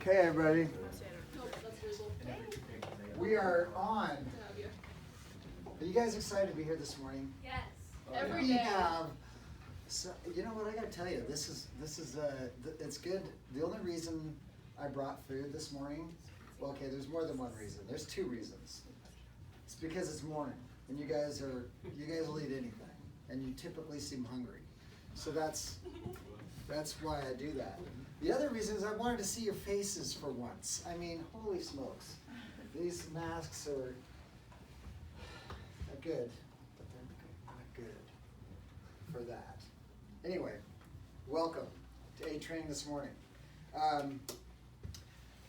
Okay, everybody. We are on. Are you guys excited to be here this morning? Yes. Every day. So, you know what, I gotta tell you, this is it's good. The only reason I brought food this morning, well, okay, there's more than one reason. There's two reasons. It's because it's morning, and you guys will eat anything, and you typically seem hungry. So that's why I do that. The other reason is I wanted to see your faces for once. I mean, holy smokes. These masks are good, but they're not good for that. Anyway, welcome to Aide training this morning.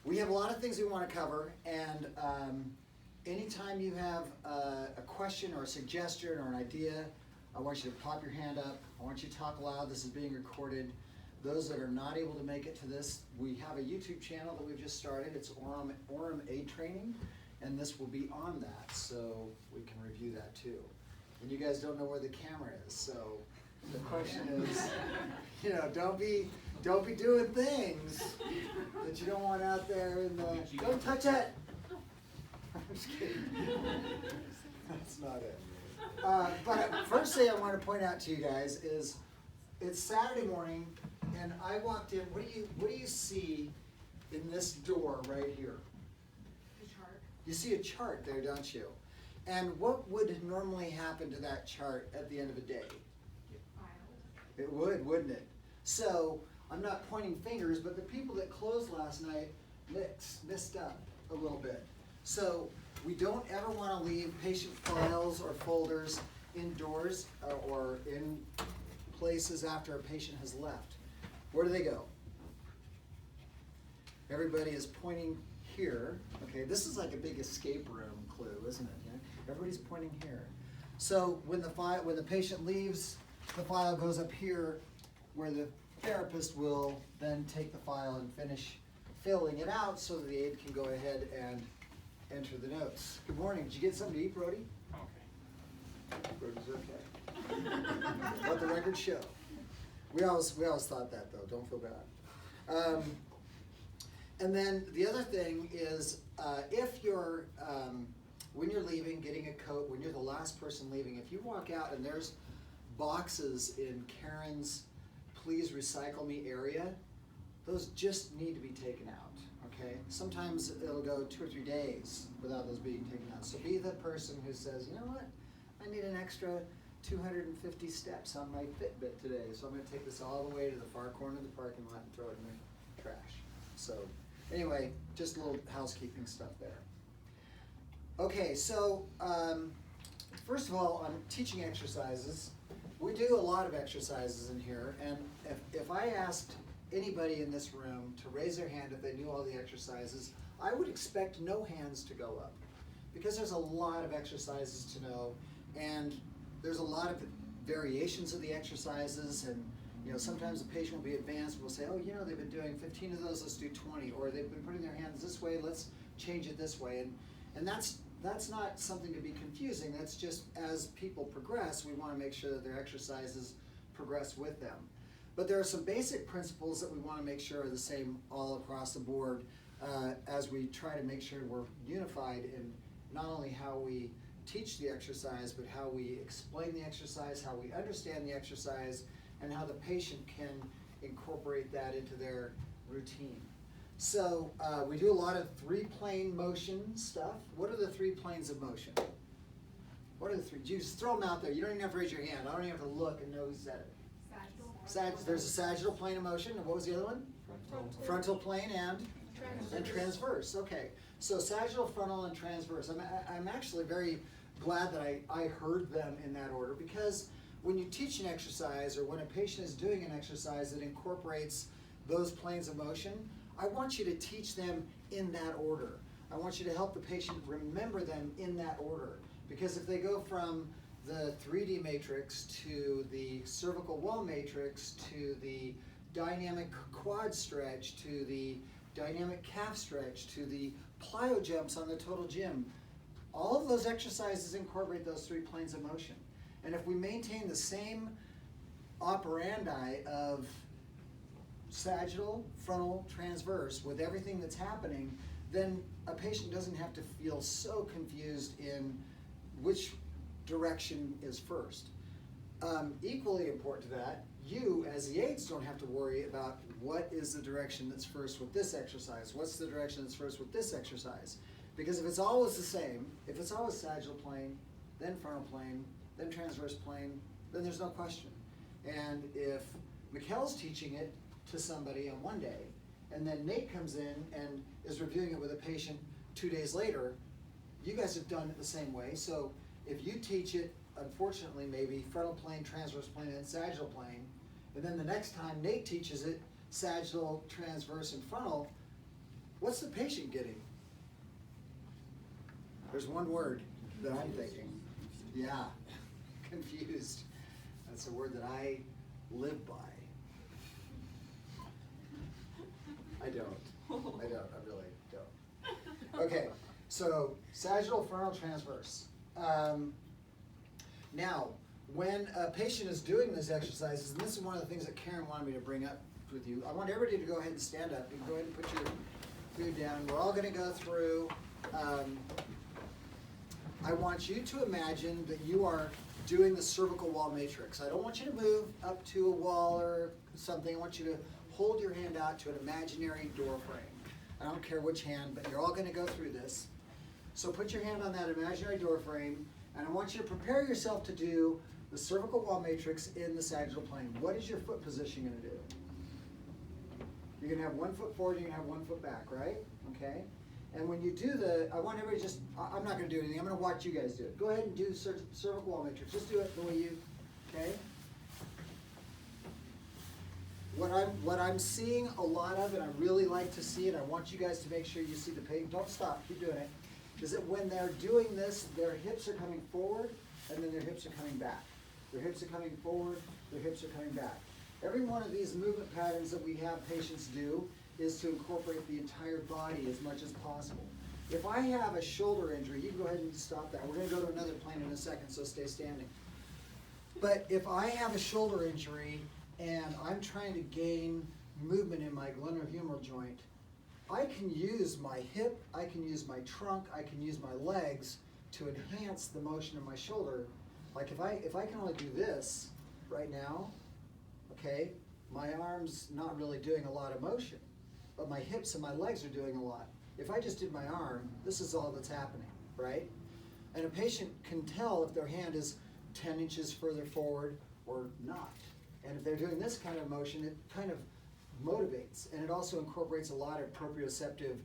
We have a lot of things we want to cover, and anytime you have a question or a suggestion or an idea, I want you to pop your hand up. I want you to talk loud. This is being recorded. Those that are not able to make it to this, we have a YouTube channel that we've just started. It's Orem Aide Training, and this will be on that, so we can review that too. And you guys don't know where the camera is, so the question is, don't be doing things that you don't want out there in the. Don't touch it. I'm just kidding. That's not it. But first thing I want to point out to you guys is it's Saturday morning, and I walked in. What do you see in this door right here? A chart. You see a chart there, don't you? And what would normally happen to that chart at the end of a day? It would, wouldn't it? So I'm not pointing fingers, but the people that closed last night missed up a little bit. So we don't ever want to leave patient files or folders indoors or in places after a patient has left. Where do they go? Everybody is pointing here. Okay, this is like a big escape room clue, isn't it? Yeah? Everybody's pointing here. So when the patient leaves, the file goes up here, where the therapist will then take the file and finish filling it out so that the aide can go ahead and enter the notes. Good morning. Did you get something to eat, Brody? Okay. Brody's okay. Let the record show. We always thought that, though. Don't feel bad. And then the other thing is, if you're when you're leaving, getting a coat, when you're the last person leaving, if you walk out and there's boxes in Karen's please recycle me area, those just need to be taken out. Okay? Sometimes it'll go 2 or 3 days without those being taken out. So be the person who says, you know what, I need an extra 250 steps on my Fitbit today, so I'm going to take this all the way to the far corner of the parking lot and throw it in the trash. So anyway, just a little housekeeping stuff there. Okay, so first of all, on teaching exercises, we do a lot of exercises in here, and if I asked anybody in this room to raise their hand if they knew all the exercises, I would expect no hands to go up, because there's a lot of exercises to know, and there's a lot of variations of the exercises, and sometimes the patient will be advanced and will say, oh, they've been doing 15 of those, let's do 20, or they've been putting their hands this way, let's change it this way, and that's not something to be confusing. That's just as people progress, we want to make sure that their exercises progress with them. But there are some basic principles that we want to make sure are the same all across the board as we try to make sure we're unified in not only how we teach the exercise, but how we explain the exercise, how we understand the exercise, and how the patient can incorporate that into their routine. So we do a lot of 3-plane motion stuff. What are the 3 planes of motion? What are the 3? You just throw them out there. You don't even have to raise your hand. I don't even have to look and know who said it. There's a sagittal plane of motion, and what was the other one? Frontal plane and transverse. Okay, so sagittal, frontal, and transverse. I'm actually very glad that I heard them in that order, because when you teach an exercise or when a patient is doing an exercise that incorporates those planes of motion, I want you to teach them in that order. I want you to help the patient remember them in that order, because if they go from the 3D matrix to the cervical wall matrix to the dynamic quad stretch to the dynamic calf stretch to the plyo jumps on the total gym, all of those exercises incorporate those 3 planes of motion. And if we maintain the same operandi of sagittal, frontal, transverse with everything that's happening, then a patient doesn't have to feel so confused in which direction is first. Equally important to that, you as the aides don't have to worry about what is the direction that's first with this exercise, what's the direction that's first with this exercise. Because if it's always the same, if it's always sagittal plane, then frontal plane, then transverse plane, then there's no question. And if Mikkel's teaching it to somebody on one day, and then Nate comes in and is reviewing it with a patient 2 days later, you guys have done it the same way. So if you teach it, unfortunately, maybe frontal plane, transverse plane, and sagittal plane, and then the next time Nate teaches it, sagittal, transverse, and frontal, what's the patient getting? There's one word that I'm thinking. Yeah, confused. That's a word that I live by. I really don't. Okay, so sagittal, frontal, transverse. Now, when a patient is doing these exercises, and this is one of the things that Karen wanted me to bring up with you, I want everybody to go ahead and stand up. You can go ahead and put your food down. We're all going to go through. I want you to imagine that you are doing the cervical wall matrix. I don't want you to move up to a wall or something. I want you to hold your hand out to an imaginary door frame. I don't care which hand, but you're all going to go through this. So put your hand on that imaginary door frame, and I want you to prepare yourself to do the cervical wall matrix in the sagittal plane. What is your foot position going to do? You're going to have 1 foot forward, you're going to have 1 foot back, right? Okay? And when you do I want everybody just, I'm not going to do anything, I'm going to watch you guys do it. Go ahead and do cervical wall matrix. Just do it the way you, okay? What I'm seeing a lot of, and I really like to see it, I want you guys to make sure you see the page, don't stop, keep doing it, is that when they're doing this, their hips are coming forward, and then their hips are coming back. Their hips are coming forward, their hips are coming back. Every one of these movement patterns that we have patients do is to incorporate the entire body as much as possible. If I have a shoulder injury, you can go ahead and stop that. We're going to go to another plane in a second, so stay standing. But if I have a shoulder injury and I'm trying to gain movement in my glenohumeral joint, I can use my hip, I can use my trunk, I can use my legs to enhance the motion of my shoulder. Like if I can only do this right now, okay, my arm's not really doing a lot of motion, but my hips and my legs are doing a lot. If I just did my arm, this is all that's happening, right? And a patient can tell if their hand is 10 inches further forward or not. And if they're doing this kind of motion, it kind of motivates, and it also incorporates a lot of proprioceptive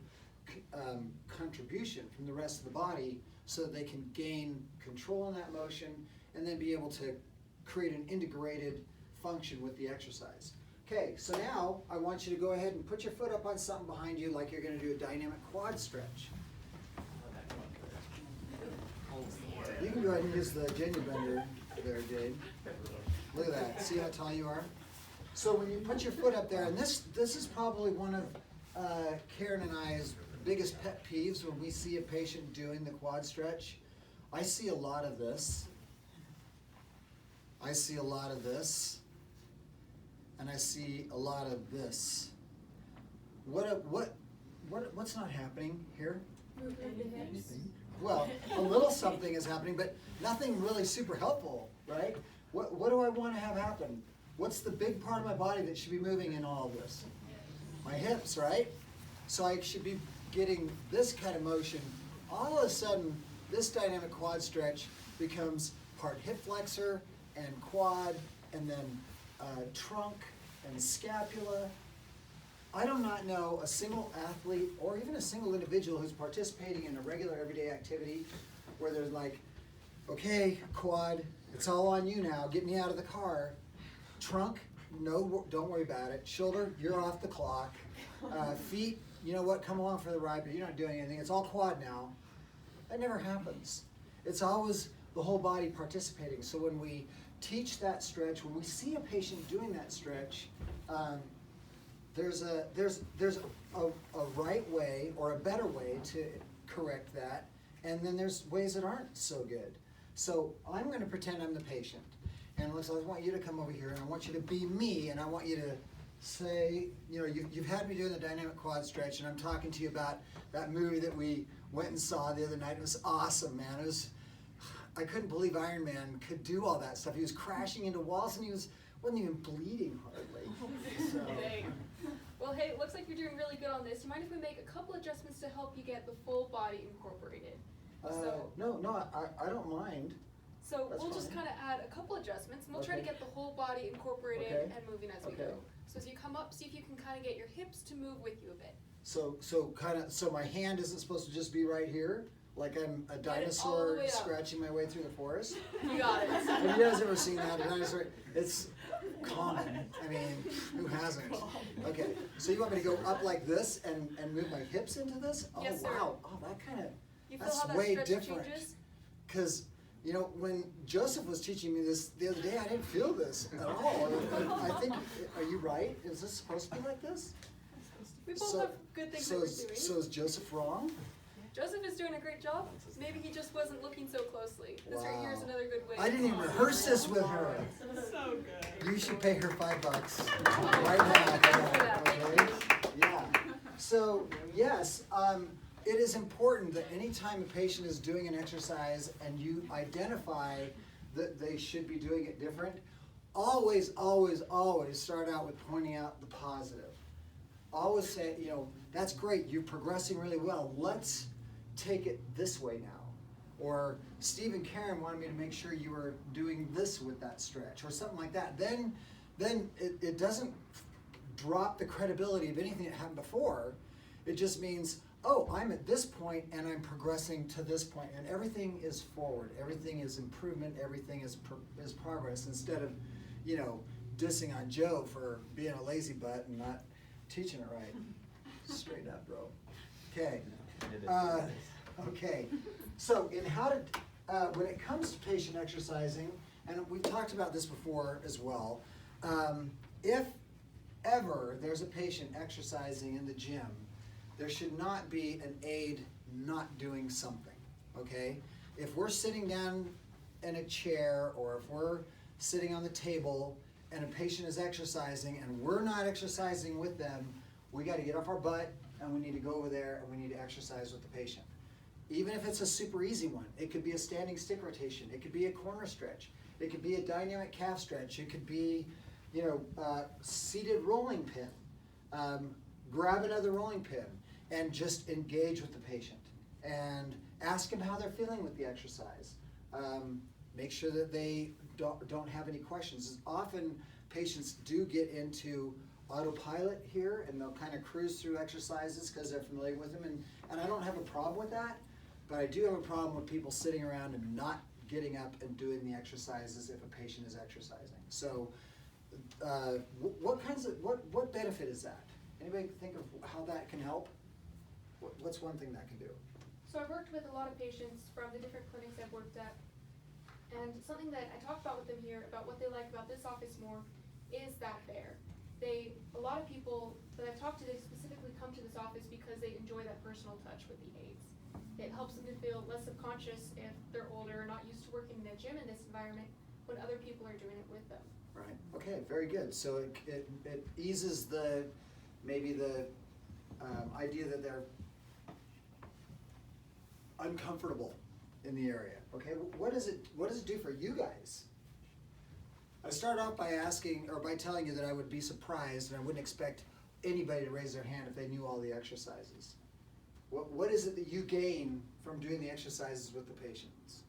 contribution from the rest of the body so that they can gain control in that motion and then be able to create an integrated function with the exercise. Okay, so now I want you to go ahead and put your foot up on something behind you like you're going to do a dynamic quad stretch. You can go ahead and use the Jenny bender there, Dave. Look at that. See how tall you are? So when you put your foot up there, and this is probably one of Karen and I's biggest pet peeves when we see a patient doing the quad stretch. I see a lot of this. I see a lot of this. And I see a lot of this. What's not happening here? Well, a little something is happening, but nothing really super helpful, right? What do I want to have happen? What's the big part of my body that should be moving in all of this? My hips, right? So I should be getting this kind of motion. All of a sudden, this dynamic quad stretch becomes part hip flexor and quad, and then trunk and scapula. I do not know a single athlete or even a single individual who's participating in a regular everyday activity where there's like, okay, quad, it's all on you now, get me out of the car. Trunk, no, don't worry about it. Shoulder, you're off the clock. Feet, you know what, come along for the ride, but you're not doing anything. It's all quad now. That never happens. It's always the whole body participating. So when we teach that stretch, when we see a patient doing that stretch, there's a right way or a better way to correct that, and then there's ways that aren't so good. So I'm going to pretend I'm the patient, and I want you to come over here, and I want you to be me, and I want you to say, you know, you've had me doing the dynamic quad stretch, and I'm talking to you about that movie that we went and saw the other night. It was awesome, man. I couldn't believe Iron Man could do all that stuff. He was crashing into walls, and he wasn't even bleeding hardly. So. Well, hey, it looks like you're doing really good on this. Do you mind if we make a couple adjustments to help you get the full body incorporated? No, I don't mind. So That's we'll just fine. kind of add a couple adjustments, and we'll try to get the whole body incorporated and moving as we go. So as you come up, see if you can kind of get your hips to move with you a bit. So my hand isn't supposed to just be right here, like I'm a dinosaur scratching my way through the forest. You got it. Have you guys ever seen that? A dinosaur? It's common. I mean, who hasn't? Okay, so you want me to go up like this and move my hips into this? Oh, yes, sir. Wow. Oh, that kind of, that's how that way different. Because, you know, when Joseph was teaching me this the other day, I didn't feel this at all. I think, are you right? Is this supposed to be like this? We both have good things that we're doing. So is Joseph wrong? Joseph is doing a great job. Maybe he just wasn't looking so closely. This right here is another good way. I didn't even rehearse this with her. So good. You should pay her $5 right now. Okay? Yeah. So yes, it is important that anytime a patient is doing an exercise and you identify that they should be doing it different, always start out with pointing out the positive. Always say, you know, that's great, you're progressing really well. Let's take it this way now. Or Steve and Karen wanted me to make sure you were doing this with that stretch, or something like that. Then it doesn't drop the credibility of anything that happened before. It just means, oh, I'm at this point and I'm progressing to this point, and everything is forward, everything is improvement, everything is progress, instead of, you know, dissing on Joe for being a lazy butt and not teaching it right. Straight up, bro. Okay. Okay. So when it comes to patient exercising, and we've talked about this before as well, if ever there's a patient exercising in the gym, there should not be an aide not doing something, okay? If we're sitting down in a chair, or if we're sitting on the table and a patient is exercising and we're not exercising with them, we got to get off our butt and we need to go over there and we need to exercise with the patient. Even if it's a super easy one, it could be a standing stick rotation, it could be a corner stretch, it could be a dynamic calf stretch, it could be, you know, seated rolling pin. Grab another rolling pin and just engage with the patient and ask them how they're feeling with the exercise. Make sure that they don't have any questions. Often patients do get into autopilot here and they'll kind of cruise through exercises because they're familiar with them, and I don't have a problem with that, but I do have a problem with people sitting around and not getting up and doing the exercises if a patient is exercising. So what benefit is that? Anybody think of how that can help? What's one thing that can do? So I've worked with a lot of patients from the different clinics I've worked at, and something that I talk about with them here about what they like about this office more is that a lot of people that I've talked to, they specifically come to this office because they enjoy that personal touch with the aides. It helps them to feel less subconscious if they're older or not used to working in a gym in this environment when other people are doing it with them. Right. Okay, very good. So it eases maybe the idea that they're uncomfortable in the area. Okay, what does it do for you guys? I start off by telling you that I would be surprised and I wouldn't expect anybody to raise their hand if they knew all the exercises. What is it that you gain from doing the exercises with the patients?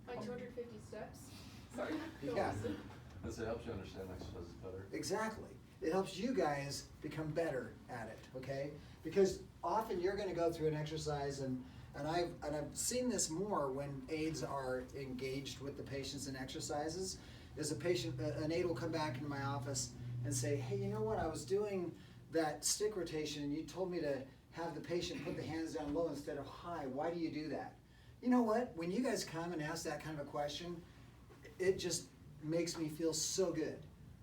Like 250 steps. Sorry. Yeah. It helps you understand exercises better. Exactly. It helps you guys become better at it, okay? Because often you're going to go through an exercise, and I've seen this more when aides are engaged with the patients in exercises. Is an aide will come back into my office and say, hey, you know what, I was doing that stick rotation and you told me to have the patient put the hands down low instead of high. Why do you do that? You know what, when you guys come and ask that kind of a question, it just makes me feel so good.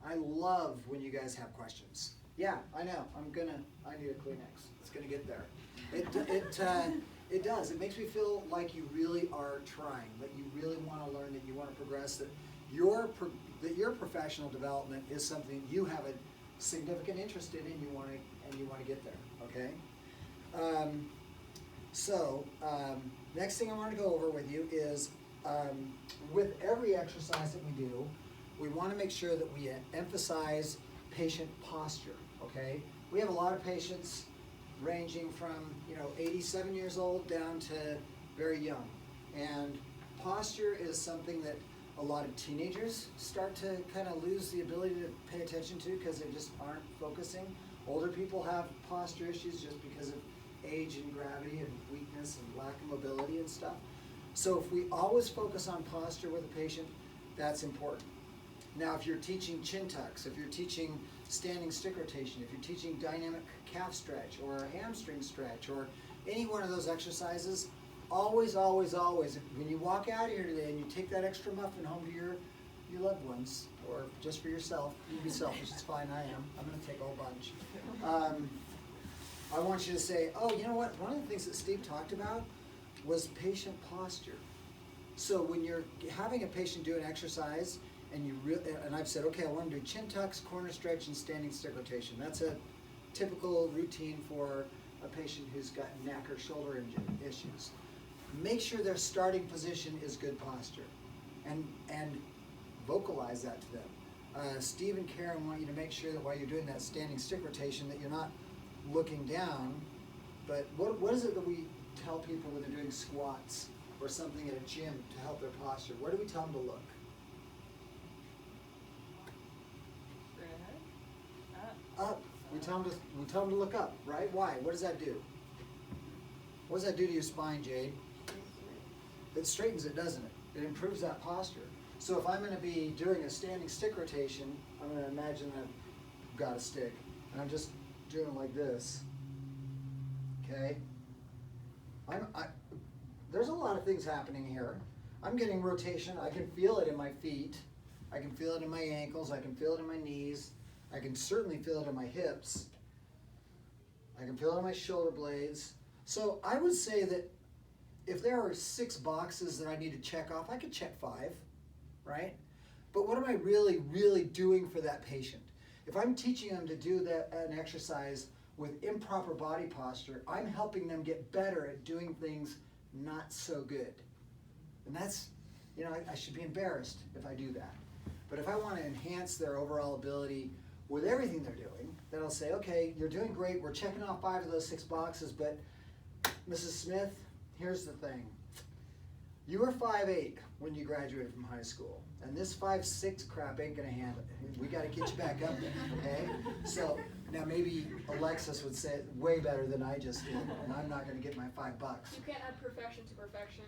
I love when you guys have questions. Yeah, I know, I need a Kleenex. It's gonna get there. It does. It makes me feel like you really are trying, that you really want to learn, that you want to progress, that you're that your professional development is something you have a significant interest in and you want to get there, okay? Next thing I want to go over with you is with every exercise that we do, we want to make sure that we emphasize patient posture, okay? We have a lot of patients ranging from 87 years old down to very young, and posture is something that a lot of teenagers start to kind of lose the ability to pay attention to because they just aren't focusing. Older people have posture issues just because of age and gravity and weakness and lack of mobility and stuff. So if we always focus on posture with a patient, that's important. Now if you're teaching chin tucks, if you're teaching standing stick rotation, if you're teaching dynamic calf stretch or a hamstring stretch or any one of those exercises, always, always, always, when you walk out here today and you take that extra muffin home to your loved ones, or just for yourself, you can be selfish, it's fine, I am. I'm going to take a whole bunch. I want you to say, oh, you know what, one of the things that Steve talked about was patient posture. So when you're having a patient do an exercise, and I've said, okay, I want to do chin tucks, corner stretch, and standing stick rotation. That's a typical routine for a patient who's got neck or shoulder issues. Make sure their starting position is good posture, and vocalize that to them. Steve and Karen want you to make sure that while you're doing that standing stick rotation that you're not looking down, but what is it that we tell people when they're doing squats or something at a gym to help their posture? Where do we tell them to look? Up. We tell them to look up, right? Why? What does that do? What does that do to your spine, Jade? It straightens it, doesn't it? It improves that posture. So if I'm going to be doing a standing stick rotation, I'm going to imagine that I've got a stick, and I'm just doing it like this. Okay? There's a lot of things happening here. I'm getting rotation. I can feel it in my feet. I can feel it in my ankles. I can feel it in my knees. I can certainly feel it in my hips. I can feel it in my shoulder blades. So I would say that if there are 6 boxes that I need to check off, I could check 5, right? But what am I really, really doing for that patient? If I'm teaching them to do an exercise with improper body posture, I'm helping them get better at doing things not so good. And that's, I should be embarrassed if I do that. But if I want to enhance their overall ability with everything they're doing, then I'll say, okay, you're doing great. We're checking off 5 of those 6 boxes, but Mrs. Smith, here's the thing. You were 5'8" when you graduated from high school, and this 5'6" crap ain't gonna handle it. We gotta get you back up there, okay? So now maybe Alexis would say it way better than I just did, and I'm not gonna get my $5. You can't add perfection to perfection.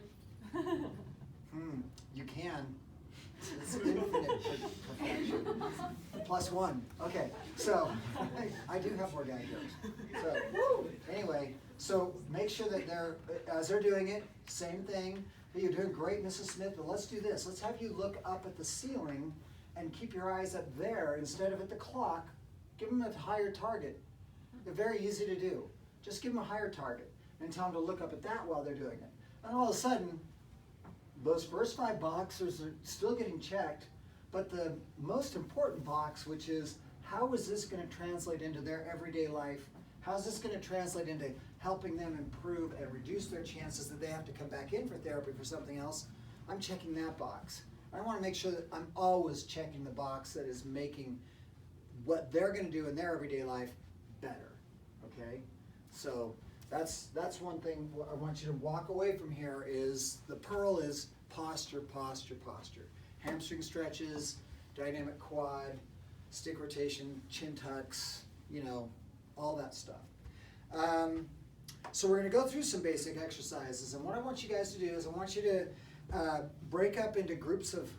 You can. It's infinite perfection. +1. Okay, so I do have more diagrams. So anyway, so make sure that as they're doing it, same thing. Hey, you're doing great, Mrs. Smith, but let's do this. Let's have you look up at the ceiling and keep your eyes up there instead of at the clock. Give them a higher target. They're very easy to do. Just give them a higher target and tell them to look up at that while they're doing it. And all of a sudden, those first 5 boxes are still getting checked, but the most important box, which is how is this going to translate into their everyday life? How's this going to translate into helping them improve and reduce their chances that they have to come back in for therapy for something else? I'm checking that box. I want to make sure that I'm always checking the box that is making what they're going to do in their everyday life better, okay? So that's one thing I want you to walk away from here is the pearl is posture, posture, posture. Hamstring stretches, dynamic quad, stick rotation, chin tucks, all that stuff. So we're going to go through some basic exercises, and what I want you guys to do is I want you to break up into groups of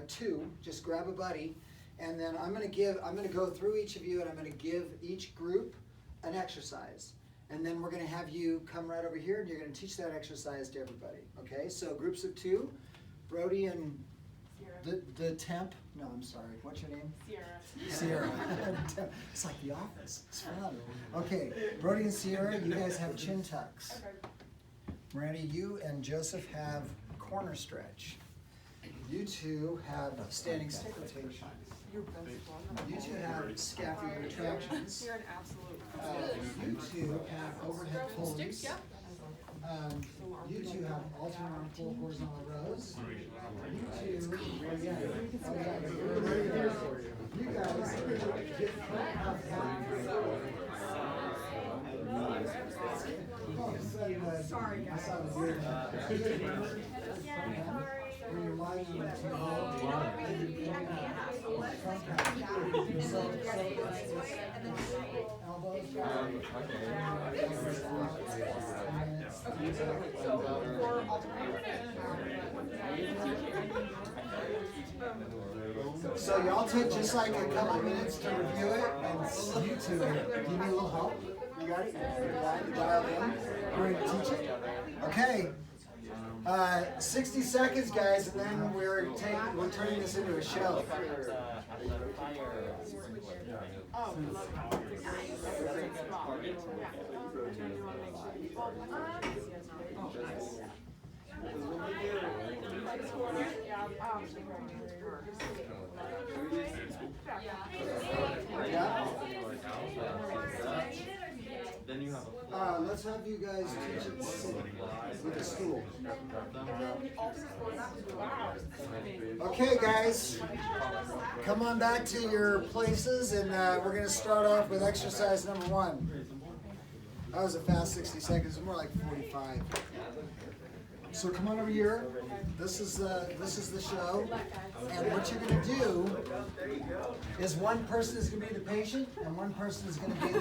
2. Just grab a buddy, and then I'm going to go through each of you, and I'm going to give each group an exercise. And then we're going to have you come right over here, and you're going to teach that exercise to everybody. Okay? So groups of 2, Brody and the temp. No, I'm sorry. What's your name? Sierra. It's like The Office. It's fun. Okay, Brody and Sierra, you guys have chin tucks. Okay. Randy, you and Joseph have corner stretch. You two have standing stick rotation. You two have scapular retractions. You're an absolute. You two have overhead pulleys. You two have alternate arm pull horizontal rows. You two, you guys get sorry, guys. When you're lying on the So y'all take just like a couple minutes to review it, and you two, do you need a little help? You got it? You got it? Dial in? We're going to teach it? Okay. 60 seconds, guys, and then we're turning this into a show. Let's have you guys teach it with a stool. Okay, guys, come on back to your places, and we're going to start off with exercise number 1. That was a fast 60 seconds, more like 45. So come on over here. This is the show, and what you're going to do is one person is going to be the patient, and one person is going to be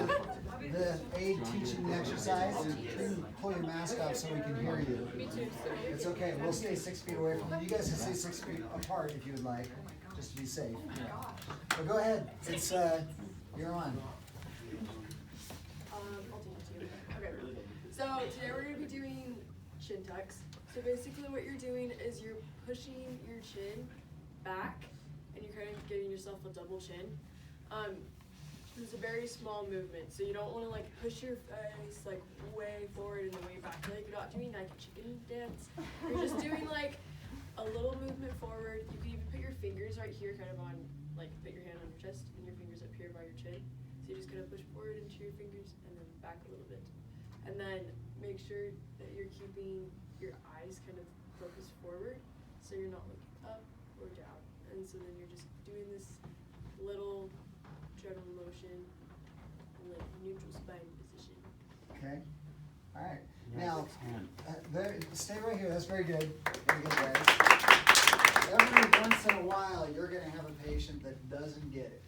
the aide teaching the exercise. Please pull your mask off so we can hear you. Me too. It's okay. We'll stay 6 feet away from you. You guys can stay 6 feet apart if you would like, just to be safe. But go ahead. It's you're on. I'll teach it to you. Okay. So today we're going to be doing chin tucks. So basically what you're doing is you're pushing your chin back and you're kind of giving yourself a double chin. It's a very small movement, so you don't want to like push your face like way forward and then way back. Like you're not doing like a chicken dance. You're just doing like a little movement forward. You can even put your fingers right here kind of on, like put your hand on your chest and your fingers up here by your chin. So you just kind of push forward into your fingers and then back a little bit. And then make sure that you're keeping your eyes kind of focused forward, so you're not looking up or down. And so then you're just doing this little general motion in like neutral spine position. Okay. All right. Now, stay right here. That's very good. Very good, guys. Every once in a while, you're going to have a patient that doesn't get it.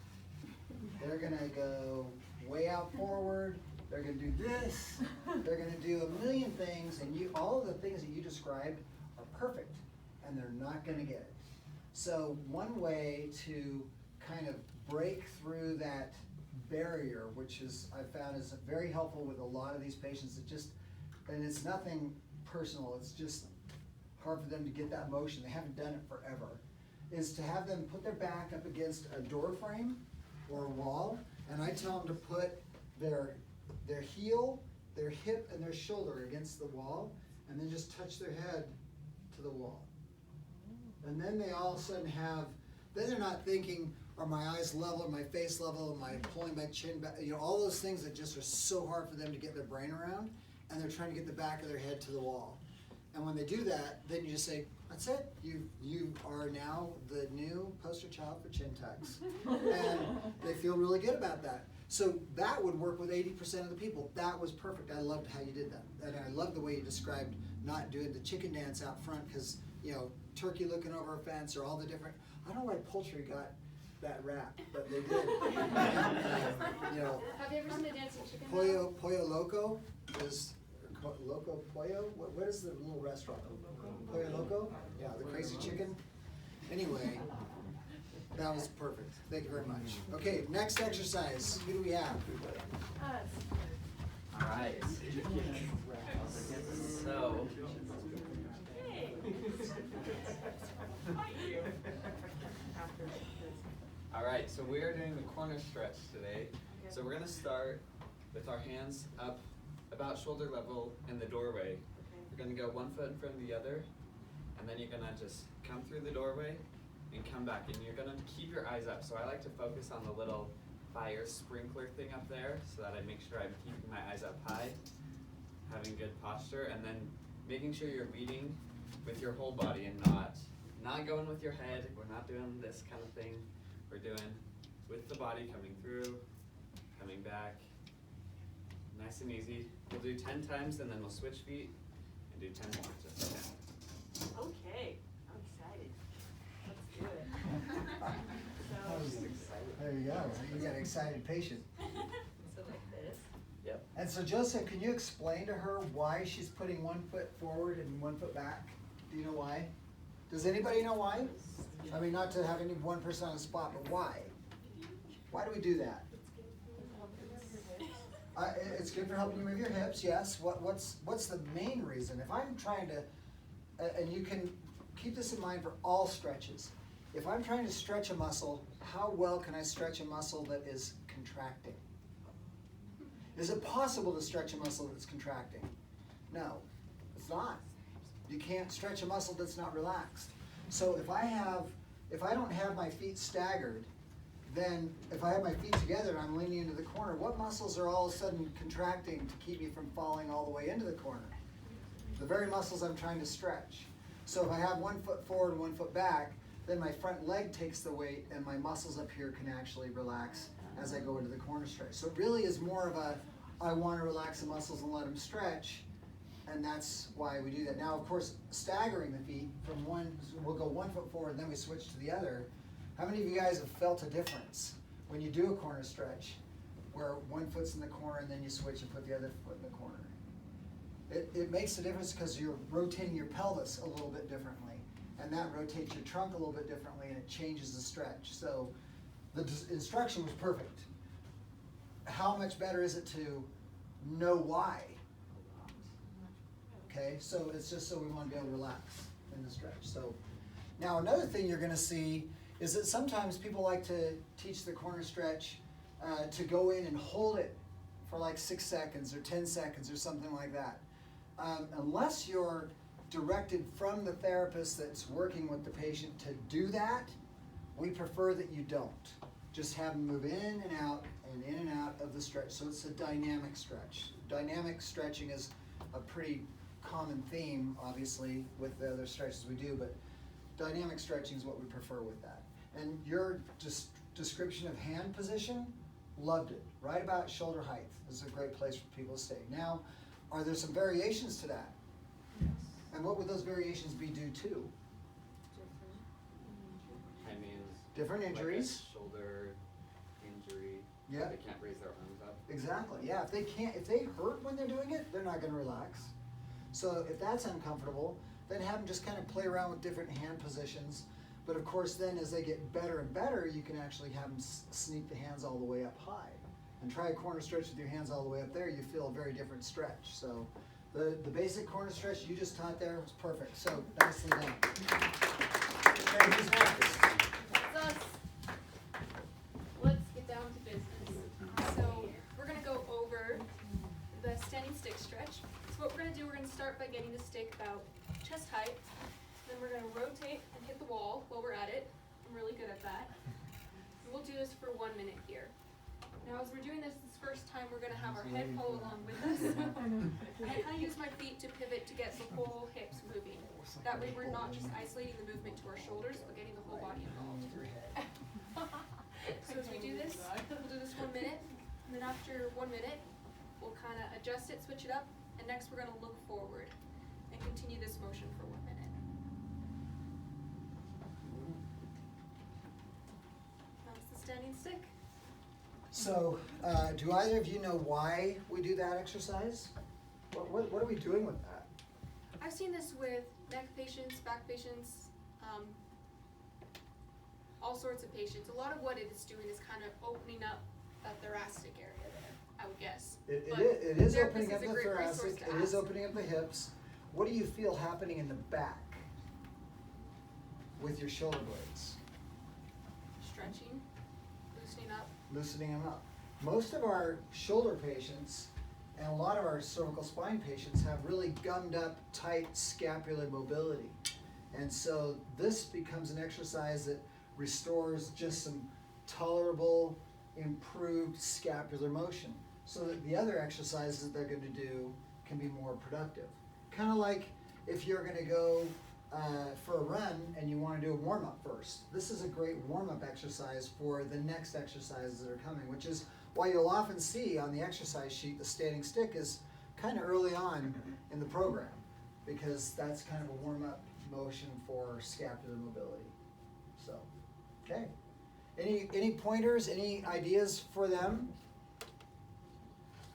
They're going to go way out forward. They're going to do this. They're going to do a million things, and all of the things that you described are perfect, and they're not going to get it. So one way to kind of break through that barrier, which is I've found is very helpful with a lot of these patients, and it's nothing personal, it's just hard for them to get that motion. They haven't done it forever. Is to have them put their back up against a door frame or a wall, and I tell them to put their heel, their hip, and their shoulder against the wall, and then just touch their head to the wall. And then they all of a sudden then they're not thinking, are my eyes level, are my face level, am I pulling my chin back, all those things that just are so hard for them to get their brain around, and they're trying to get the back of their head to the wall. And when they do that, then you just say, that's it, you are now the new poster child for chin tucks. And they feel really good about that. So that would work with 80% of the people. That was perfect. I loved how you did that. And I love the way you described not doing the chicken dance out front, because, turkey looking over a fence, or all the different, I don't know why poultry got that rap, but they did. Have you ever seen a dancing chicken? Pollo Loco is Loco Pollo. What is the little restaurant? Pollo Loco? Yeah, the crazy chicken. Anyway, that was perfect. Thank you very much. Okay, next exercise. Who do we have? All right. So. All right, so we are doing the corner stretch today. So we're going to start with our hands up about shoulder level in the doorway. We're going to go 1 foot in front of the other, and then you're gonna just come through the doorway and come back, and you're gonna keep your eyes up. So I like to focus on the little fire sprinkler thing up there so that I make sure I'm keeping my eyes up high, having good posture, and then making sure you're leading with your whole body and not going with your head. We're not doing this kind of thing. We're doing with the body, coming through, coming back, nice and easy. We'll do 10 times and then we'll switch feet and do 10 more, just 10. Okay, I'm excited. Let's do it. There you go, you got an excited patient. So like this. Yep. And so Joseph, can you explain to her why she's putting 1 foot forward and 1 foot back? Do you know why? Does anybody know why? I mean, not to have any one person on the spot, but why? Why do we do that? It's good for helping you move your hips, yes. What's the main reason? If I'm trying to, and you can keep this in mind for all stretches. If I'm trying to stretch a muscle, how well can I stretch a muscle that is contracting? Is it possible to stretch a muscle that's contracting? No, it's not. You can't stretch a muscle that's not relaxed. So if I don't have my feet staggered, then if I have my feet together and I'm leaning into the corner, what muscles are all of a sudden contracting to keep me from falling all the way into the corner? The very muscles I'm trying to stretch. So if I have 1 foot forward and 1 foot back, then my front leg takes the weight and my muscles up here can actually relax as I go into the corner stretch. So it really is more of a, I want to relax the muscles and let them stretch, and that's why we do that. Now, of course, staggering the feet from one, we'll go 1 foot forward and then we switch to the other. How many of you guys have felt a difference when you do a corner stretch where 1 foot's in the corner and then you switch and put the other foot in the corner? It makes a difference because you're rotating your pelvis a little bit differently, and that rotates your trunk a little bit differently, and it changes the stretch. So the instruction was perfect. How much better is it to know why? Okay, so it's just so we want to be able to relax in the stretch. So now another thing you're going to see is that sometimes people like to teach the corner stretch to go in and hold it for like 6 seconds or 10 seconds or something like that. Unless you're directed from the therapist that's working with the patient to do that, we prefer that you don't. Just have them move in and out and in and out of the stretch. So it's a dynamic stretch. Dynamic stretching is a pretty common theme, obviously, with the other stretches we do, but dynamic stretching is what we prefer with that. And your description of hand position, loved it. Right about shoulder height is a great place for people to stay. Now, are there some variations to that? And what would those variations be due to? I mean, Different injuries. like a shoulder injury. Yeah. They can't raise their arms up. Exactly, yeah. If they hurt when they're doing it, they're not gonna relax. So if that's uncomfortable, then have them just kind of play around with different hand positions. But of course then as they get better and better, you can actually have them sneak the hands all the way up high. And try a corner stretch with your hands all the way up there, you feel a very different stretch. So the basic corner stretch you just taught there was perfect. So nicely done. Okay, who's next? That's us. Let's get down to business. So we're gonna go over the standing stick stretch. So what we're gonna do, we're gonna start by getting the stick about chest height. Then we're gonna rotate and hit the wall while we're at it. I'm really good at that. And we'll do this for 1 minute here. Now as we're doing this first time, we're gonna have our head follow along with us. I kind of use my feet to pivot to get the whole hips moving. That way we're not just isolating the movement to our shoulders, but getting the whole body involved. So as we do this, we'll do this 1 minute, and then after 1 minute, we'll kind of adjust it, switch it up, and next we're gonna look forward and continue this motion for 1 minute. That's the standing stick. So, do either of you know why we do that exercise? What are we doing with that? I've seen this with neck patients, back patients, all sorts of patients. A lot of what it is doing is kind of opening up that thoracic area there, I would guess. It But is therapist opening up is a the great resource thoracic, to it is ask. opening up the hips. What do you feel happening in the back with your shoulder blades? Stretching, loosening up. Loosening them up. Most of our shoulder patients and a lot of our cervical spine patients have really gummed up, tight scapular mobility. And so this becomes an exercise that restores just some tolerable, improved scapular motion, so that the other exercises that they're going to do can be more productive. Kind of like if you're going to go for a run and you want to do a warm-up first. This is a great warm-up exercise for the next exercises that are coming, which is why you'll often see on the exercise sheet the standing stick is kind of early on in the program, because that's kind of a warm-up motion for scapular mobility. So, okay. Any pointers, any ideas for them?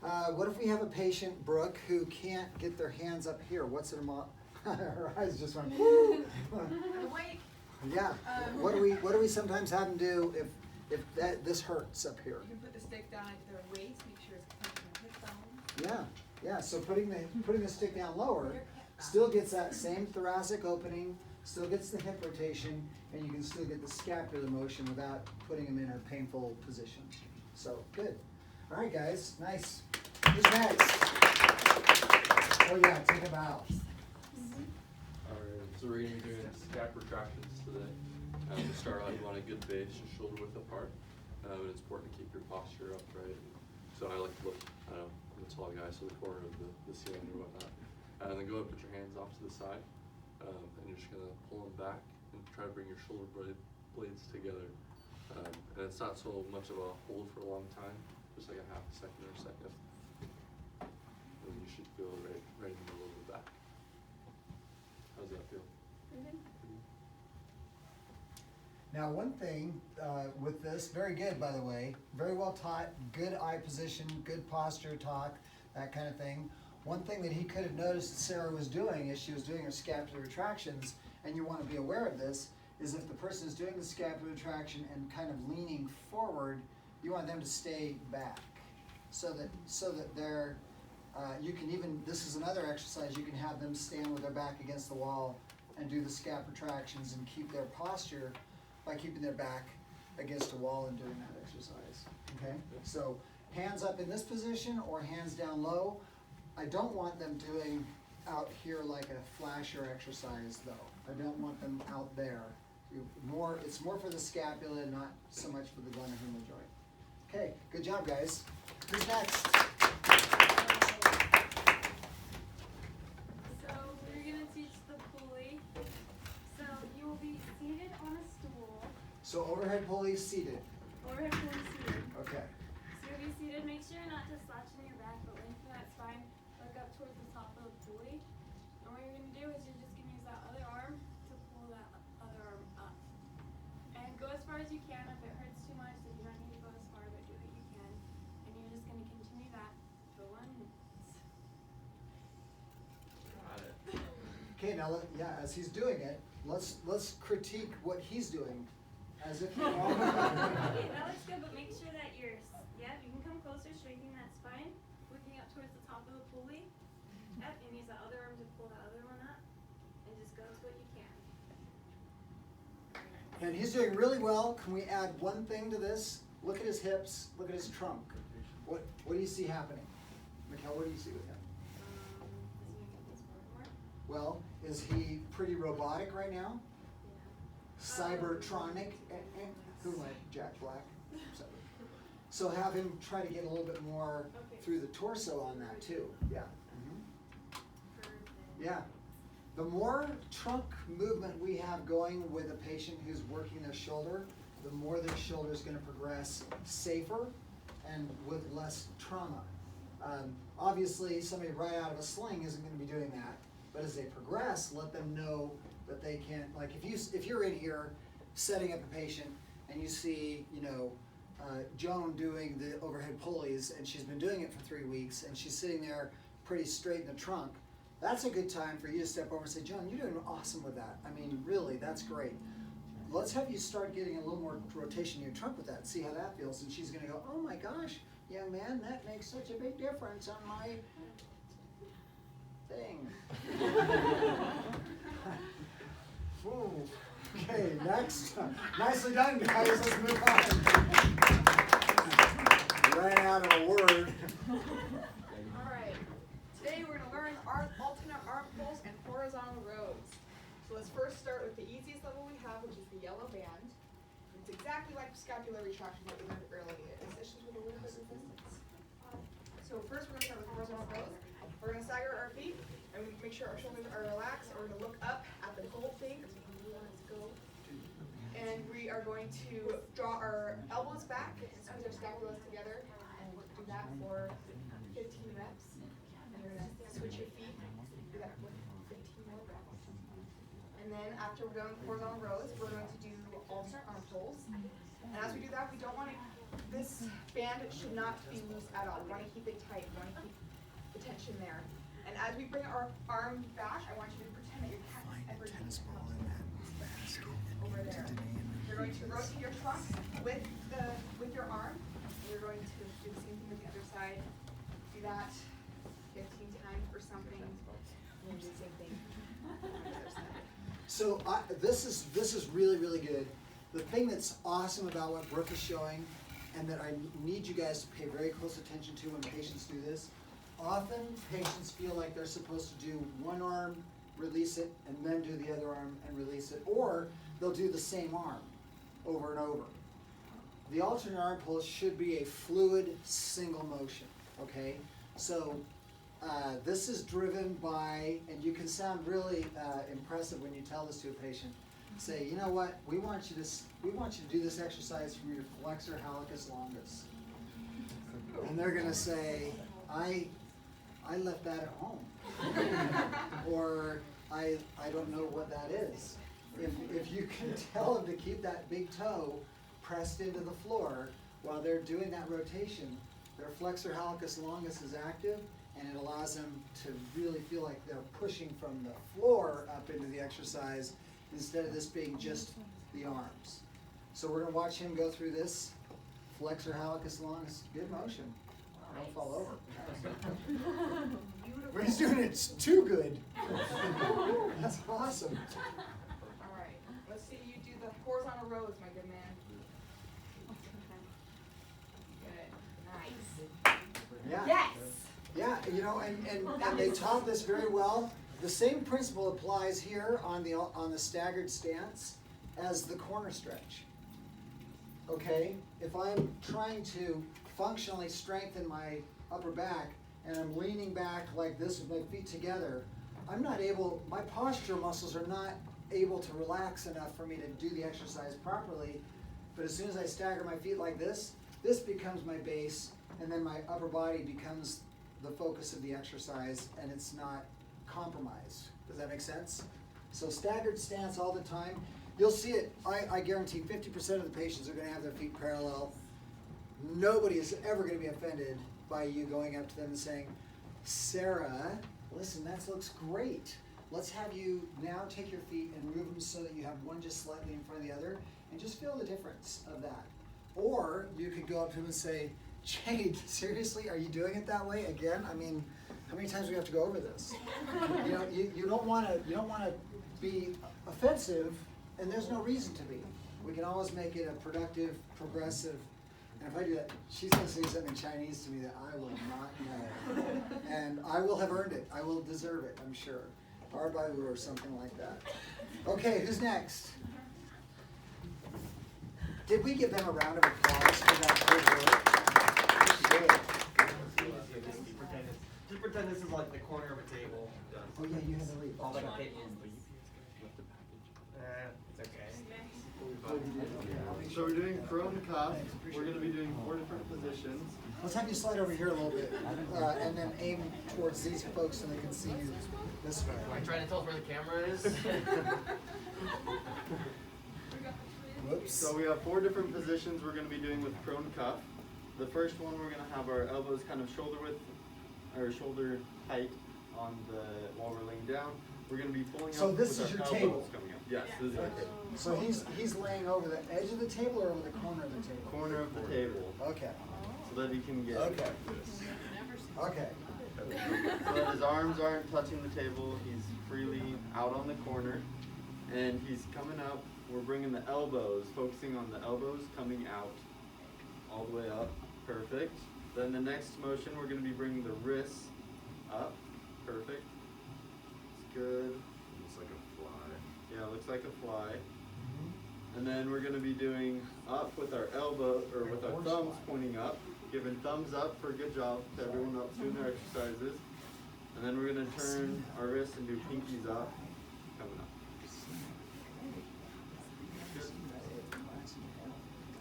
What if we have a patient, Brooke, who can't get their hands up here? What's it about? Her eyes just went, woo! I'm awake. Yeah. What do we sometimes have them do if this hurts up here? You can put the stick down at their waist, make sure it's touching their hip bone. Yeah. So putting the stick down lower still gets that same thoracic opening, still gets the hip rotation, and you can still get the scapular motion without putting them in a painful position. So good. All right, guys. Nice. Who's next? Oh yeah, take a bow. Alright, so we're going to be doing scap retractions today. To start out, you want a good base, your shoulder width apart. And it's important to keep your posture upright. So I like to look, I'm a tall guy, so the corner of the ceiling or whatnot. And then go ahead and put your hands off to the side. And you're just going to pull them back and try to bring your shoulder blades together. And it's not so much of a hold for a long time, just like a half a second or a second. And you should feel right in the middle of the back. How does that feel? Now, one thing with this, very good, by the way, very well taught, good eye position, good posture talk, that kind of thing. One thing that he could have noticed that Sarah was doing as she was doing her scapular retractions, and you want to be aware of this, is if the person is doing the scapular retraction and kind of leaning forward, you want them to stay back, so that they're, you can even, this is another exercise, you can have them stand with their back against the wall and do the scap retractions and keep their posture by keeping their back against a wall and doing that exercise, okay? So hands up in this position or hands down low. I don't want them doing out here like a flasher exercise though. I don't want them out there. It's more for the scapula, not so much for the glenohumeral joint. Okay, good job guys. Who's next? So we're going to teach the pulley. So you will be seated on a stool. So overhead pulley seated. Overhead pulley seated. Okay. So you'll be seated. Make sure you're not just slouching your back, but lengthen that spine. Look up towards the top of the pulley. And what you're going to do is you're just going to use that other arm to pull that other arm up. And go as far as you can. If it hurts too much, then you don't need to go as far, but do what you can. And you're just going to continue that for 1 minute. Got it. Okay, now as he's doing it, let's critique what he's doing, as if you're all Okay, that looks good, but make sure that you're, you can come closer, straightening that spine, looking up towards the top of the pulley. Yep, and use that other arm to pull that other one up, and just go to what you can. And he's doing really well. Can we add one thing to this? Look at his hips, look at his trunk. What do you see happening? Mikhail, what do you see with him? Is he making things forward more? Well, is he pretty robotic right now? Yeah. Cybertronic? Who am I, Jack Black? So have him try to get a little bit more through the torso on that too. Yeah. Perfect. Yeah. The more trunk movement we have going with a patient who's working their shoulder, the more their shoulder is going to progress safer and with less trauma. Obviously, somebody right out of a sling isn't going to be doing that, but as they progress, let them know that they can. Like if you're in here setting up a patient and you see, Joan doing the overhead pulleys, and she's been doing it for 3 weeks, and she's sitting there pretty straight in the trunk. That's a good time for you to step over and say, Joan, you're doing awesome with that. I mean, really, that's great. Let's have you start getting a little more rotation in your trunk with that, see how that feels. And she's going to go, oh my gosh, young man, that makes such a big difference on my thing. Ooh. Okay, next. Nicely done, guys. Let's move on. Ran out of a word. Alright, today we're going to learn alternate arm pulls and horizontal rows. So let's let's first start with the easiest level we have, which is the yellow band. It's exactly like scapular retraction that we learned earlier. It's just with a little bit of resistance. So first we're gonna start with horizontal rows. We're gonna stagger our feet and we make sure our shoulders are relaxed. We're gonna look up at the gold thing. And we are going to draw our elbows back and squeeze our scapulas together and do that for 15 reps. And you're gonna switch your feet, do that for 15 more reps. And then after we're done with horizontal rows, we're going to do alternate arm pulls. And as we do that, we don't want to, this band should not be loose at all. We want to keep it tight. We want to keep the tension there. And as we bring our arm back, I want you to pretend that you're Tennis ball in that basket over there. You're going to rotate your trunk with your arm. And you're going to do the same thing with the other side. Do that 15 times or something. And then do the same thing on the other side. So this is really, really good. The thing that's awesome about what Brooke is showing, and that I need you guys to pay very close attention to when patients do this, often patients feel like they're supposed to do one arm, release it, and then do the other arm and release it, or they'll do the same arm over and over. The alternate arm pull should be a fluid single motion, okay? So this is driven by, and you can sound really impressive when you tell this to a patient. Say, you know what? We want you to do this exercise from your flexor hallucis longus. And they're gonna say, I left that at home, or I don't know what that is. If you can tell them to keep that big toe pressed into the floor while they're doing that rotation, their flexor hallucis longus is active, and it allows them to really feel like they're pushing from the floor up into the exercise instead of this being just the arms. So we're gonna watch him go through this. Flexor hallucis longus, good motion. Don't fall over. But he's doing it too good. That's awesome. All right. Let's see you do the horizontal rows, my good man. Good. Nice. Yeah. Yes. Yeah, you know, and they taught this very well. The same principle applies here on the staggered stance as the corner stretch. Okay, if I'm trying to functionally strengthen my upper back and I'm leaning back like this with my feet together, I'm not able, my posture muscles are not able to relax enough for me to do the exercise properly. But as soon as I stagger my feet like this becomes my base, and then my upper body becomes the focus of the exercise, and it's not compromised. Does that make sense? So staggered stance all the time. You'll see it, I guarantee 50% of the patients are gonna have their feet parallel. Nobody is ever gonna be offended by you going up to them and saying, Sarah, listen, that looks great. Let's have you now take your feet and move them so that you have one just slightly in front of the other, and just feel the difference of that. Or you could go up to him and say, Jade, seriously, are you doing it that way again? I mean, how many times do we have to go over this? You know, you don't want to be offensive, and there's no reason to be. We can always make it a productive, progressive. And if I do that, she's going to say something in Chinese to me that I will not know, and I will have earned it. I will deserve it, I'm sure. Arbaiwu or something like that. Okay, who's next? Did we give them a round of applause for that good work? Just pretend this is like the corner of a table. Oh yeah, you had to leave. All like a pit. It's okay. So we're doing prone cuff. We're going to be doing 4 different positions. Let's have you slide over here a little bit, and then aim towards these folks so they can see you this way. Are you trying to tell us where the camera is? Whoops. So we have 4 different positions we're going to be doing with prone cuff. The first one, we're going to have our elbows kind of shoulder width, or shoulder height on the while we're laying down. We're going to be pulling So up this with is your our table. elbows coming up. Yes, this is our table. So he's laying over the edge of the table or over the corner of the table? Corner of the table. Okay. So that he can get Okay. this. Okay. So that his arms aren't touching the table. He's freely out on the corner. And he's coming up. We're bringing the elbows, focusing on the elbows coming out all the way up. Perfect. Then the next motion, we're going to be bringing the wrists up. Perfect. It's good. It's like a fly. Yeah, it looks like a fly. And then we're going to be doing up with our elbow, or with our thumbs pointing up, giving thumbs up for a good job to everyone else doing their exercises. And then we're going to turn our wrists and do pinkies up, coming up.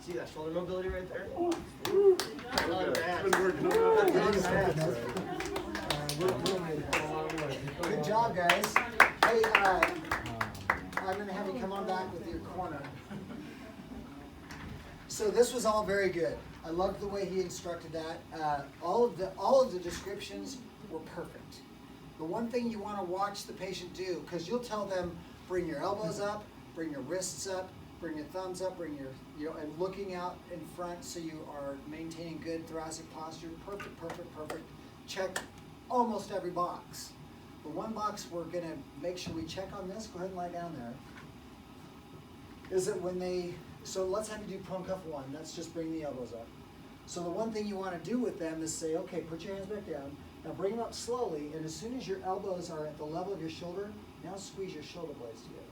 See that shoulder mobility right there? Good. Good job, guys. Hey, I'm gonna have you come on back with your corner. So this was all very good. I loved the way he instructed that. All of the descriptions were perfect. The one thing you want to watch the patient do, because you'll tell them, bring your elbows up, bring your wrists up, bring your thumbs up, bring your, and looking out in front so you are maintaining good thoracic posture. Perfect, perfect, perfect. Check almost every box. The one box we're going to make sure we check on this, go ahead and lie down there, is that when they, so let's have you do prone cuff 1, that's just bring the elbows up. So the one thing you want to do with them is say, okay, put your hands back down, now bring them up slowly, and as soon as your elbows are at the level of your shoulder, now squeeze your shoulder blades together.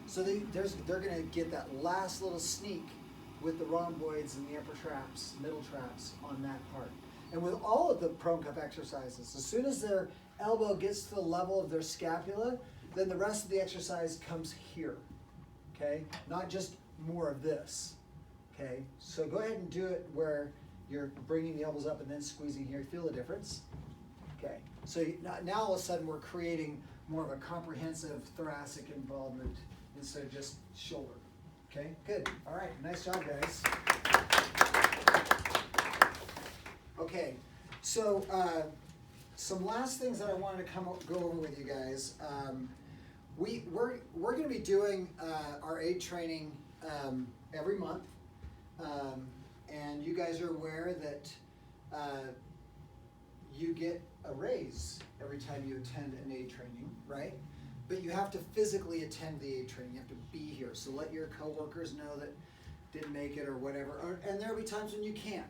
So they're going to get that last little sneak with the rhomboids and the upper traps, middle traps on that part. And with all of the prone cuff exercises, as soon as their elbow gets to the level of their scapula, then the rest of the exercise comes here, okay? Not just more of this, okay? So go ahead and do it where you're bringing the elbows up and then squeezing here. Feel the difference? Okay, so now all of a sudden we're creating more of a comprehensive thoracic involvement instead of just shoulder. Okay, good. All right, nice job, guys. Okay, so some last things that I wanted to go over with you guys. We're going to be doing our Aide training every month, and you guys are aware that you get a raise every time you attend an Aide training, right? But you have to physically attend the Aide training. You have to be here. So let your coworkers know that didn't make it or whatever. And there'll be times when you can't.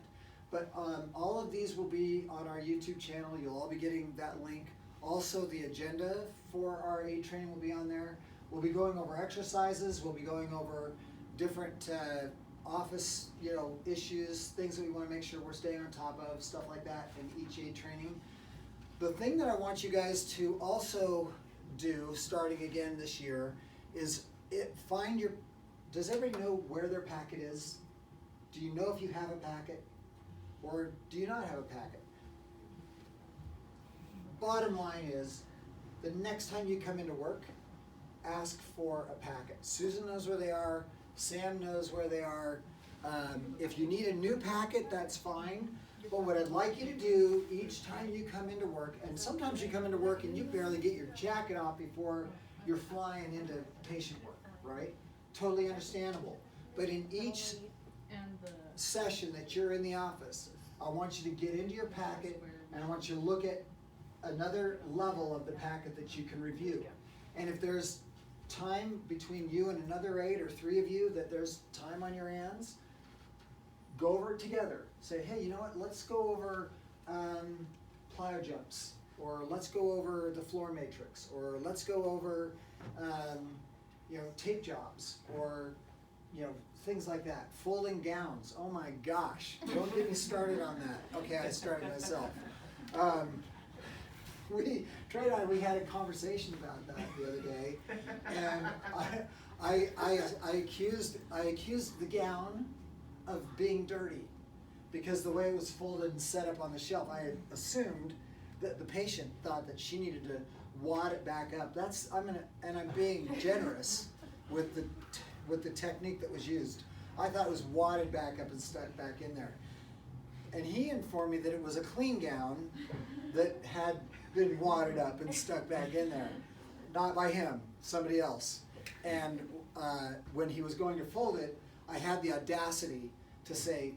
But all of these will be on our YouTube channel. You'll all be getting that link. Also, the agenda for our Aide training will be on there. We'll be going over exercises. We'll be going over different office, issues, things that we want to make sure we're staying on top of, stuff like that in each Aide training. The thing that I want you guys to also do, starting again this year, is does everybody know where their packet is? Do you know if you have a packet? Or do you not have a packet? Bottom line is, the next time you come into work, ask for a packet. Susan knows where they are. Sam knows where they are. If you need a new packet, that's fine. But what I'd like you to do each time you come into work, and sometimes you come into work and you barely get your jacket off before you're flying into patient work, right? Totally understandable. But in each session that you're in the office, I want you to get into your packet and I want you to look at another level of the packet that you can review. And if there's time between you and another Aide or 3 of you that there's time on your hands, go over it together. Say, hey, you know what, let's go over plyo jumps, or let's go over the floor matrix, or let's go over tape jobs, or things like that. Folding gowns, oh my gosh, don't get me started on that. Okay, I started myself. We had a conversation about that the other day, and I accused the gown of being dirty because the way it was folded and set up on the shelf. I had assumed that the patient thought that she needed to wad it back up. I'm being generous with the technique that was used. I thought it was wadded back up and stuck back in there. And he informed me that it was a clean gown that had been wadded up and stuck back in there. Not by him, somebody else. And when he was going to fold it, I had the audacity to say,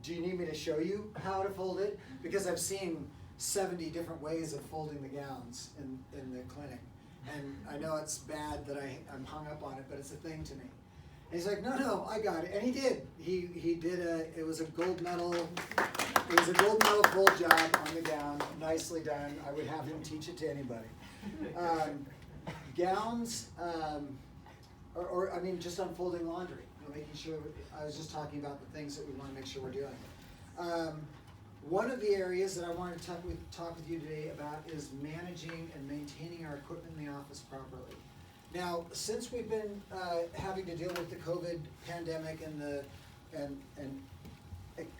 do you need me to show you how to fold it? Because I've seen 70 different ways of folding the gowns in the clinic. And I know it's bad that I'm hung up on it, but it's a thing to me. And he's like, no, I got it. And he did. He did it was a gold medal fold job on the gown. Nicely done. I would have him teach it to anybody. Gowns, or I mean, just unfolding laundry, you know, making sure, I was just talking about the things that we wanna make sure we're doing. One of the areas that I wanted to talk with you today about is managing and maintaining our equipment in the office properly. Now, since we've been having to deal with the COVID pandemic and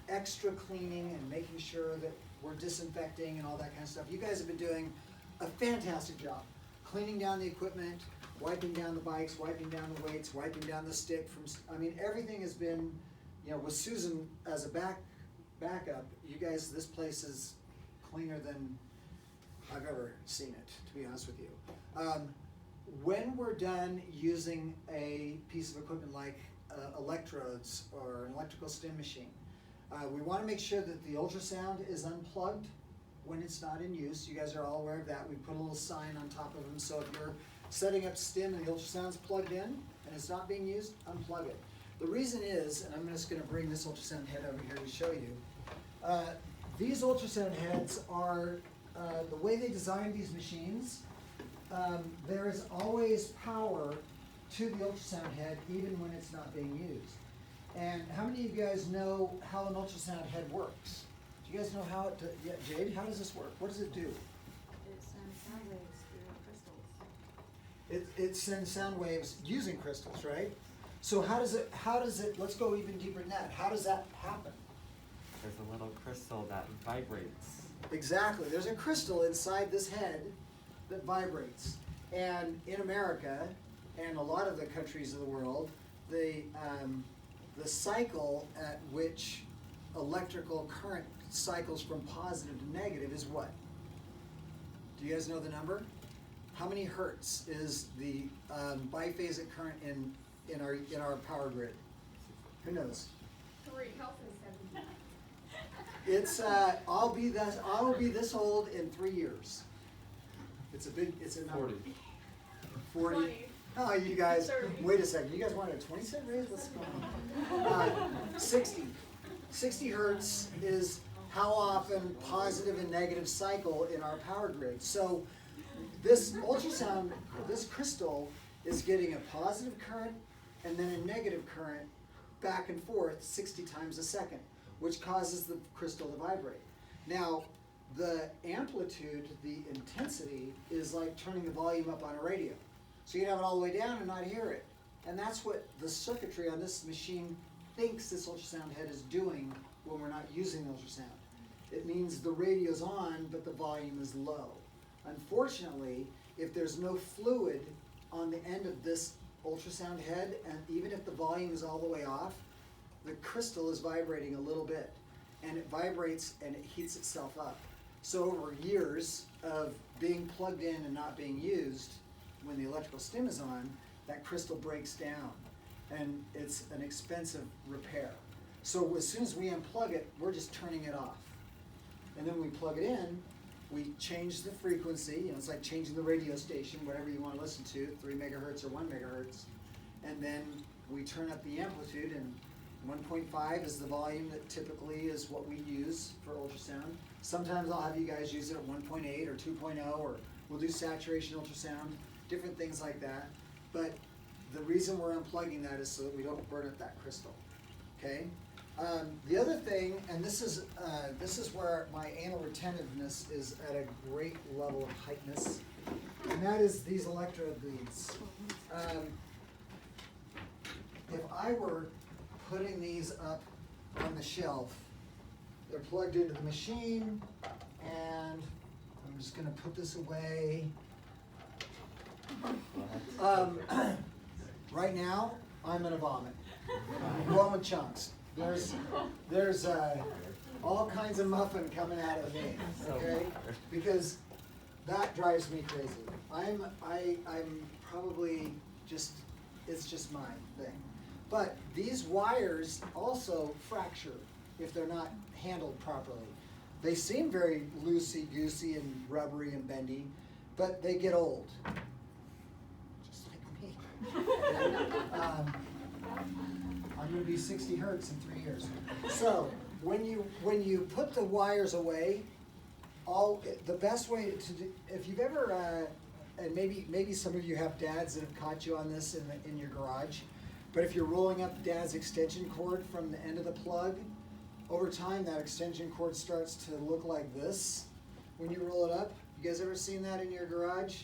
extra cleaning and making sure that we're disinfecting and all that kind of stuff, you guys have been doing a fantastic job. Cleaning down the equipment, wiping down the bikes, wiping down the weights, wiping down the stick from, I mean, everything has been, you know, with Susan as a backup, you guys, this place is cleaner than I've ever seen it, to be honest with you. When we're done using a piece of equipment like electrodes or an electrical stim machine, we want to make sure that the ultrasound is unplugged when it's not in use. You guys are all aware of that. We put a little sign on top of them, so if you're setting up stim and the ultrasound's plugged in and it's not being used, unplug it. The reason is, and I'm just going to bring this ultrasound head over here to show you, these ultrasound heads are, the way they design these machines, there is always power to the ultrasound head even when it's not being used. And how many of you guys know how an ultrasound head works? Do you guys know how it, yeah, Jade, how does this work? What does it do? It sends sound waves through crystals. It sends sound waves using crystals, right? So how does it, let's go even deeper than that. How does that happen? There's a little crystal that vibrates. Exactly. There's a crystal inside this head that vibrates. And in America, and a lot of the countries of the world, the cycle at which electrical current cycles from positive to negative is what? Do you guys know the number? How many hertz is the biphasic current in our power grid? Who knows? 3. Health is 7. It's I'll be this old in 3 years. It's a number. 40. 20. Oh, you guys, 30. wait a second. You guys wanted a 20-cent raise? What's going on? 60. 60 hertz is how often positive and negative cycle in our power grid. So this ultrasound, this crystal is getting a positive current and then a negative current back and forth 60 times a second, which causes the crystal to vibrate. Now, the amplitude, the intensity, is like turning the volume up on a radio. So you can have it all the way down and not hear it. And that's what the circuitry on this machine thinks this ultrasound head is doing when we're not using the ultrasound. It means the radio's on, but the volume is low. Unfortunately, if there's no fluid on the end of this ultrasound head, and even if the volume is all the way off, the crystal is vibrating a little bit. And it vibrates and it heats itself up. So over years of being plugged in and not being used, when the electrical stim is on, that crystal breaks down. And it's an expensive repair. So as soon as we unplug it, we're just turning it off. And then when we plug it in, we change the frequency. You know, it's like changing the radio station, whatever you want to listen to, 3 megahertz or 1 megahertz. And then we turn up the amplitude, and 1.5 is the volume that typically is what we use for ultrasound. Sometimes I'll have you guys use it at 1.8 or 2.0, or we'll do saturation ultrasound, different things like that. But the reason we're unplugging that is so that we don't burn up that crystal, okay? The other thing, and this is where my anal retentiveness is at a great level of heightness, and that is these electrode leads. If I were putting these up on the shelf, they're plugged into the machine, and I'm just gonna put this away. Right now, I'm gonna vomit. I'm going with chunks. There's all kinds of muffin coming out of me, okay? Because that drives me crazy. I'm probably just, it's just my thing. But these wires also fracture if they're not handled properly. They seem very loosey-goosey and rubbery and bendy, but they get old. Just like me. I'm gonna be 60 hertz in 3 years. So when you put the wires away, the best way to do, if you've ever and maybe some of you have dads that have caught you on this in your garage, but if you're rolling up dad's extension cord from the end of the plug, over time that extension cord starts to look like this when you roll it up. You guys ever seen that in your garage?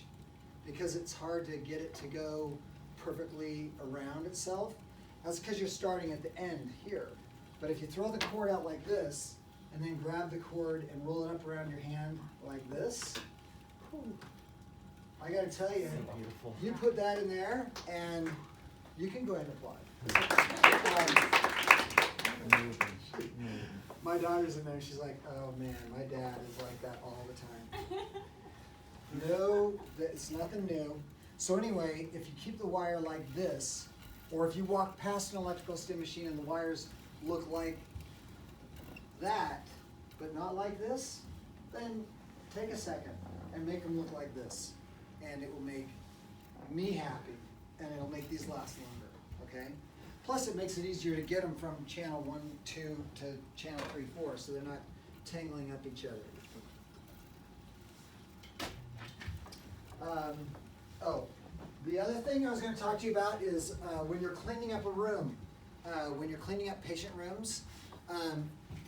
Because it's hard to get it to go perfectly around itself. That's because you're starting at the end here. But if you throw the cord out like this, and then grab the cord and roll it up around your hand like this, I gotta tell you, Beautiful. you put that in there and you can go ahead and apply. My daughter's in there, she's like, oh man, my dad is like that all the time. No, it's nothing new. So anyway, if you keep the wire like this, or if you walk past an electrical stim machine and the wires look like that, but not like this, then take a second and make them look like this. And it will make me happy, and it'll make these last longer, okay? Plus it makes it easier to get them from channel 1, 2 to channel 3, 4, so they're not tangling up each other. The other thing I was going to talk to you about is when you're cleaning up a room, when you're cleaning up patient rooms,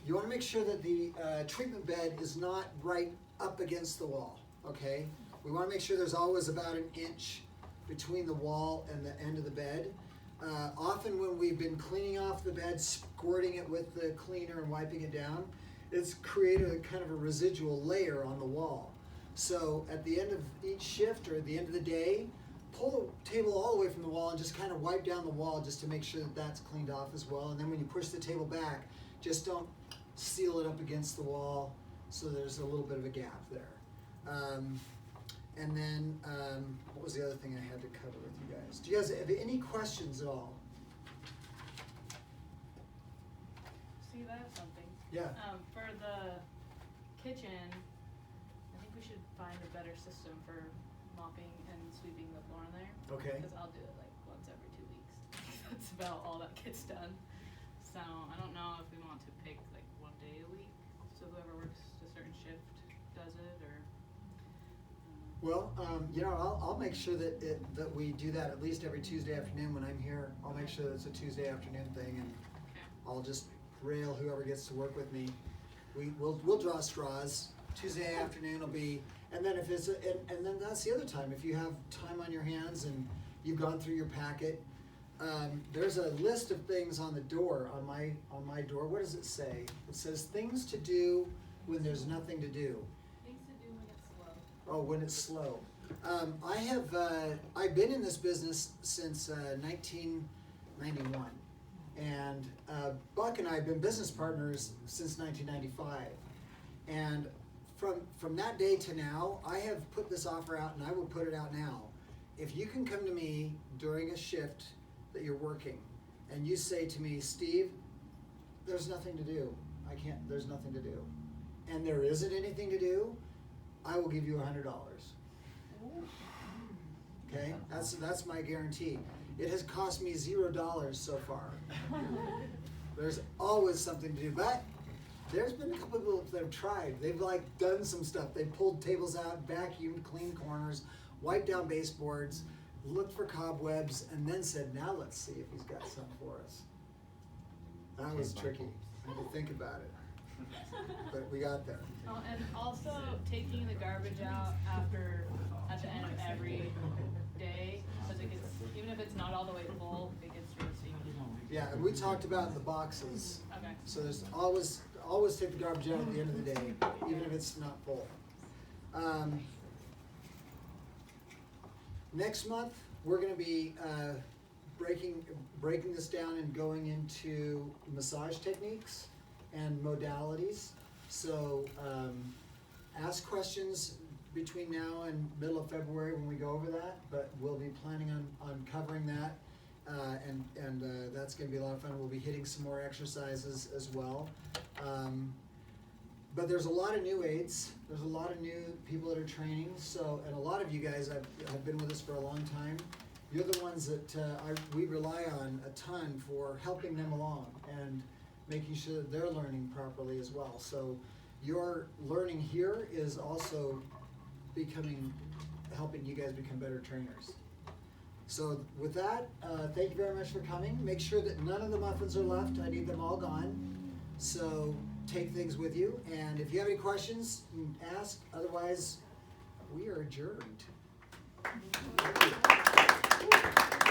you want to make sure that the treatment bed is not right up against the wall, okay? We want to make sure there's always about an inch between the wall and the end of the bed. Often when we've been cleaning off the bed, squirting it with the cleaner and wiping it down, it's created a kind of a residual layer on the wall. So at the end of each shift or at the end of the day, pull the table all the way from the wall and just kind of wipe down the wall just to make sure that that's cleaned off as well. And then when you push the table back, just don't seal it up against the wall so there's a little bit of a gap there. And then, what was the other thing I had to cover with you guys? Do you guys have any questions at all? Steve, I have something. Yeah. For the kitchen, I think we should find a better system for mopping and sweeping the floor in there. Okay. Because I'll do it like once every 2 weeks. That's about all that gets done. So I don't know if we want to pick like 1 day a week, so whoever works a certain shift does it, or. Well, you know, I'll make sure that that we do that at least every Tuesday afternoon when I'm here. I'll make sure that it's a Tuesday afternoon thing, and I'll just rail whoever gets to work with me. We'll draw straws. Tuesday afternoon will be, and then if it's and then that's the other time. If you have time on your hands and you've gone through your packet, there's a list of things on the door on my door. What does it say? It says things to do when there's nothing to do. Things to do when it's slow. Oh, when it's slow. I've been in this business since 1991, and Buck and I have been business partners since 1995. And from that day to now, I have put this offer out, and I will put it out now. If you can come to me during a shift that you're working, and you say to me, Steve, there's nothing to do. There's nothing to do. And there isn't anything to do, I will give you $100. Okay, that's my guarantee. It has cost me $0 so far. There's always something to do, but there's been a couple of people that have tried. They've like done some stuff. They pulled tables out, vacuumed, cleaned corners, wiped down baseboards, looked for cobwebs, and then said, now let's see if he's got something for us. That was tricky. I had to think about it. But we got there. Oh, and also taking the garbage out at the end of every day, because it gets, even if it's not all the way full, it gets real steamy. Yeah, and we talked about the boxes. Okay. So there's always take the garbage out at the end of the day, even if it's not full. Next month, we're going to be breaking this down and going into massage techniques and modalities. So ask questions between now and middle of February when we go over that, but we'll be planning on covering that, and that's going to be a lot of fun. We'll be hitting some more exercises as well. But there's a lot of new aides. There's a lot of new people that are training. So, and a lot of you guys have been with us for a long time. You're the ones that we rely on a ton for helping them along and making sure that they're learning properly as well. So your learning here is also becoming helping you guys become better trainers. So with that, thank you very much for coming. Make sure that none of the muffins are left. I need them all gone. So take things with you. And if you have any questions, you can ask. Otherwise, we are adjourned. Thank you.